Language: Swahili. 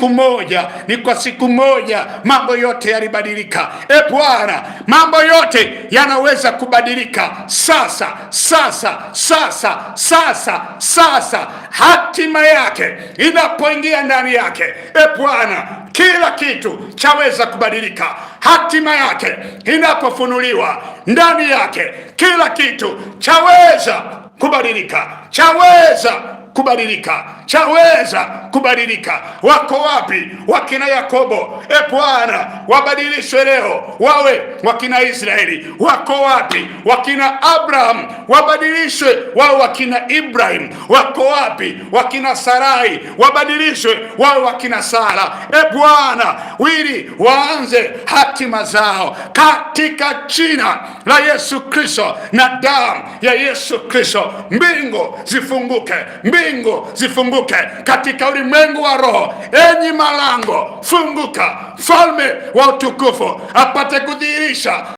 siku moja, ni kwa siku moja mambo yote yalibadilika. Bwana, mambo yote yanaweza kubadilika sasa hatima yake inapoingia ndani yake. Bwana, kila kitu chaweza kubadilika. Hatima yake inapofunuliwa ndani yake, kila kitu chaweza kubadilika, chaweza kubadilika. Wako wapi wakina Yakobo? Bwana, wabadilishwe leo wawe wakina Israeli. Wako wapi wakina Abraham? Wabadilishwe wawe wakina Ibrahim. Wako wapi wakina Sarai? Wabadilishwe wawe wakina Sara. Bwana, wili waanze hatima zao katika jina la Yesu Kristo na damu ya Yesu Kristo. Mbingu zifunguke katika ulimwengu wa roho. Enyi malango, funguka, mfalme wa utukufu apate kudhihirisha